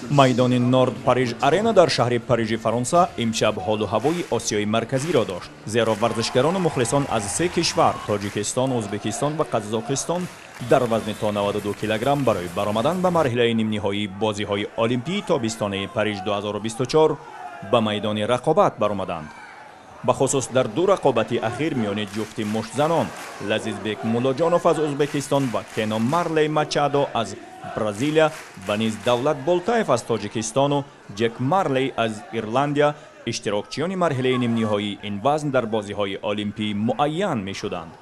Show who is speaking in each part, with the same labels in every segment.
Speaker 1: майдони Норд Париж Арена дар шаҳри Парижи Фаронса имшаб ҳолу ҳавои Осиёи марказиро дошт, зеро варзишгарону мухлисон аз се кишвар Тоҷикистон, Ӯзбекистон ва Қазоқистон дар вазни то 92 килограмм барои баромадан ба марҳилаи нимниҳоии бозиҳои олимпии тобистонаи Париж 2024 ба майдони рақобат баромаданд. бахусус дар ду рақобати ахир миёни ҷуфти муштзанон Лазизбек Муллоҷонов аз Ӯзбекистон ва Кено Марлей Мачадо аз Бразилия ва низ Давлат Болтаев аз Тоҷикистону Ҷек Марлей аз Ирландия иштирокчиёни марҳилаи нимниҳоии ин вазн дар бозиҳои олимпии муайян мешуданд.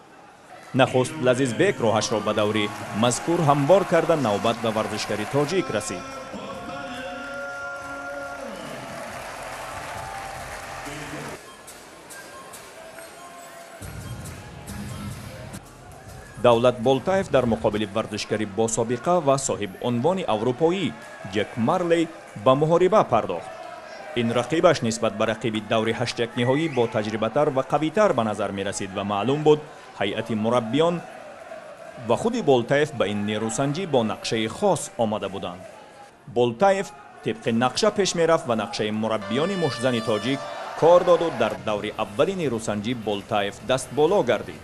Speaker 1: нахуст Лазизбек роҳашро ба даври мазкур ҳамвор карда навбат ба варзишгари тоҷик расид. Давлат Болтаев дар муқобили варзишгари бособиқа ва соҳибунвони аврупоӣ Ҷек Марлей ба муҳориба пардохт. ин рақибаш нисбат ба рақиби даври ҳаштякниҳоӣ бо таҷрибатар ва қавитар ба назар мерасид ва маълум буд ҳайати мураббиён ва худи Болтаев ба ин нерӯсанҷӣ бо нақшаи хос омада буданд. Болтаев тибқи нақша пеш мерафт ва нақшаи мураббиёни муштзани тоҷик кор доду дар даври аввали нерӯсанҷӣ Болтаев дастболо гардид.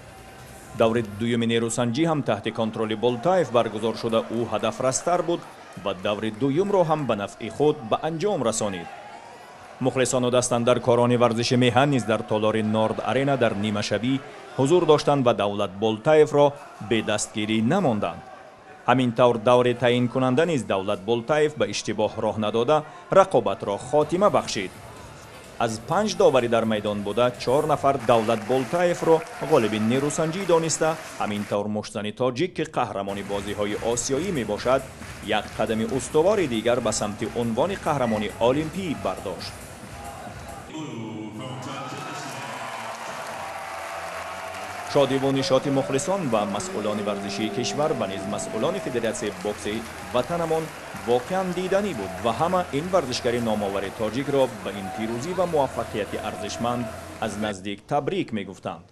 Speaker 1: даври дуюми нерӯсанҷӣ ҳам таҳти контроли Болтаев баргузор шуда ӯ ҳадафрастар буд ва даври дуюмро ҳам ба нафъи худ ба анҷом расонид. мухлисону дастандаркорони варзиши меҳан низ дар толори Норд Арена дар нимашабӣ ҳузур доштанд ва Давлат Болтаевро бедастгирӣ намонданд. ҳамин тавр даври таъинкунанда низ Давлат Болтаев ба иштибоҳ роҳ надода рақобатро хотима бахшид. аз 5 доварӣ дар майдон буда 4 нафар Давлат Болтаевро ғолиби нерӯсанҷӣ дониста, ҳамин тавр муштзани тоҷик ки қаҳрамони бозиҳои осиёӣ мебошад, як қадами устувори дигар ба самти унвони қаҳрамони олимпӣ бардошт. шодиву нишоти мухлисон ва масъулони варзишии кишвар ва низ масъулони Федератсияи бокси ватанамон воқеан диданӣ буд ва ҳама ин варзишгари номовари тоҷикро ба ин пирӯзӣ ва муваффақияти арзишманд аз наздик табрик мегуфтанд.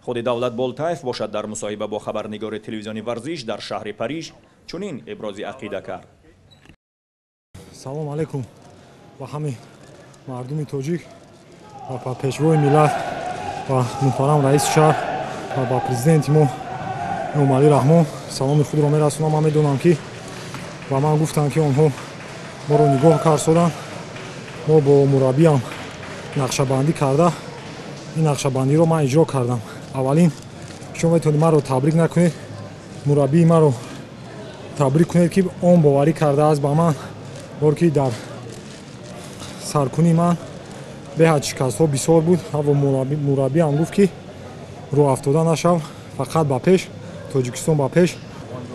Speaker 1: худи Давлат Болтаев бошад дар мусоҳиба бо хабарнигори телевизиони варзиш дар шаҳри Париж чунин ибрози ақида кард.
Speaker 2: салом алейкум ба ҳами мардуми тоҷик ва ба пешвои миллат ва муҳтарам раиси шаҳр ва ба президенти мо Эмомалӣ Раҳмон саломи худро мерасонам. ман медонам ки ба ман гуфтанд ки онҳо моро нигоҳ карсоданд. мо бо мураббиам нақшабандӣ карда ин нақшабандиро ман иҷро кардам. аввалин шумо метавонед маро табрик накунед, мураббии маро табрик кунед ки он боварӣ кардааст ба ман бор ки дар саркуни ман беҳад шикастҳо бисёр буд. ва мураббиам гуфт ки роҳ афтода нашав, фақат ба пеш, Тоҷикистон ба пеш.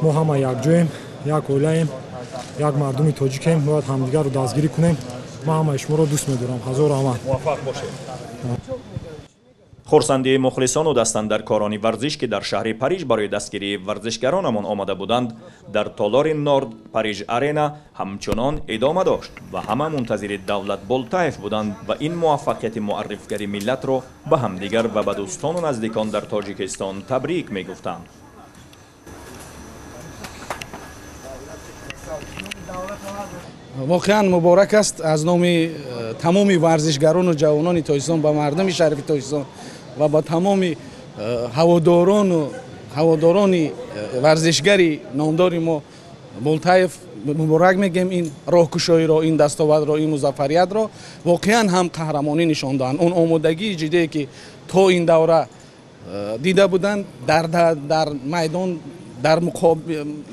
Speaker 2: мо ҳама якҷоем, як оилаем, як мардуми тоҷикем, бояд ҳамдигарро дастгирӣ кунем. ман ҳамаи шуморо дӯст медорам. ҳазор раҳмат.
Speaker 1: муваффақ бошед. хурсандии мухлисону дастандаркорони варзиш ки дар шаҳри Париж барои дастгирии варзишгаронамон омада буданд, дар толори Норд Париж Арена ҳамчунон идома дошт ва ҳама мунтазири Давлат Болтаев буданд ва ин муваффақияти муаррифгари миллатро ба ҳамдигар ва ба дӯстону наздикон дар Тоҷикистон табрик мегуфтанд.
Speaker 3: воқеан муборак аст аз номи тамоми варзишгарону ҷавонони Тоҷикистон ба мардуми шаҳри Тоҷикистон ва ба тамоми ҳаводорони варзишгари номдори мо Болтаев муборак мегем ин роҳкушоиро, ин дастовардро, ин музаффариятро. воқеан ҳам қаҳрамонӣ нишон доҳанд. он омодагии ҷиддие ки то ин давра дида буданд дар майдон дар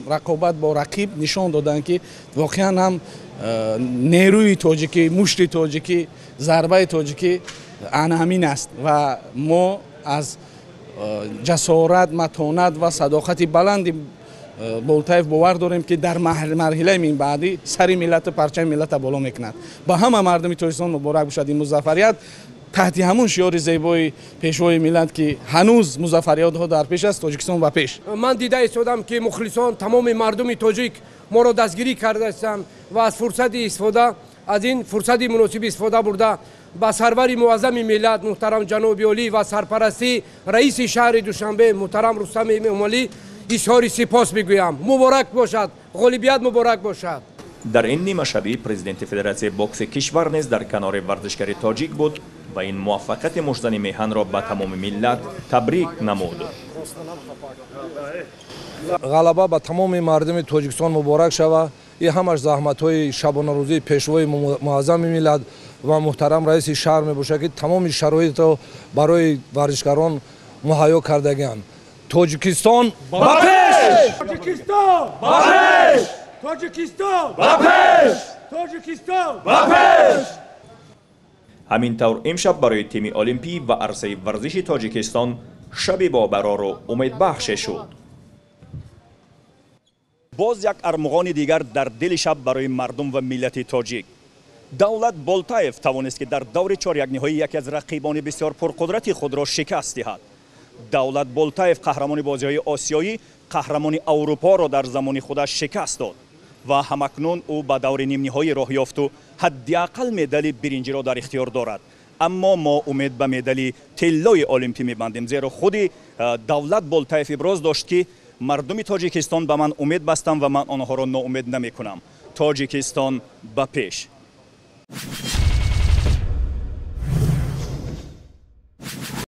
Speaker 3: рақобат бо рақиб нишон доданд ки воқеан ҳам нерӯи тоҷикӣ, мушти тоҷикӣ, зарбаи тоҷикӣ анъамин аст ва мо аз ҷасорат, матонат ва садоқати баланди Болтаев бовар дорем ки дар марҳилаи минбаъдӣ сари миллату парчами миллата боло мекунад. ба ҳама мардуми Тоҷикистон муборак бошад ин музаффарият таҳти ҳамун шиёри зебои пешвои миллат ки ҳанӯз музаффариятҳо дар пеш аст. Тоҷикистон ба пеш.
Speaker 4: ман дида истодам ки мухлисон тамоми мардуми тоҷик моро дастгирӣ кардаастанд ва аз фурсати истифода аз ин фурсати муносиб истифода бурда ба сарвари муаззами миллат муҳтарам ҷаноби олӣ ва сарпарасти раиси шаҳри Душанбе муҳтарам Рустами Эмомалӣ изҳори сипос мегӯям. муборак бошад, ғолибият муборак бошад.
Speaker 1: дар ин нимашабӣ президенти федератсияи бокси кишвар низ дар канори варзишгари тоҷик буд ва ин муваффақияти мушзани меҳанро ба тамоми миллат табрик намуд.
Speaker 5: ғалаба ба тамоми мардуми тоҷикистон муборак шава. и ҳамаш заҳматҳои шабонарӯзии пешвои муаззами миллат ва муҳтарам раиси шаҳр мебошад ки тамоми шароитро барои варзишгарон муҳайё кардагианд. тоҷикистон ба пеш!
Speaker 6: Тоҷикистон ба пеш! Тоҷикистон ба пеш! Тоҷикистон ба пеш!
Speaker 1: ҳамин тавр имшаб барои тими олимпӣ ва арсаи варзиши тоҷикистон шаби бобарору умедбахше шуд.
Speaker 7: боз як армуғони дигар дар дили шаб барои мардум ва миллати тоҷик. давлат болтаев тавонист ки дар даври чорякниҳоӣ яке аз рақибони бисёр пурқудрати худро шикаст диҳад. давлат болтаев қаҳрамони бозиҳои осиёӣ, қаҳрамони аврупоро дар замони худаш шикаст дод ва ҳамакнун ӯ ба даври нимниҳоӣ роҳ ёфту ҳаддиақал медали биринҷиро дар ихтиёр дорад. аммо мо умед ба медали тиллои олимпӣ мебандем, зеро худи давлат болтаев иброз дошт ки мардуми тоҷикистон ба ман умед бастанд ва ман онҳоро ноумед намекунам. тоҷикистон ба пеш!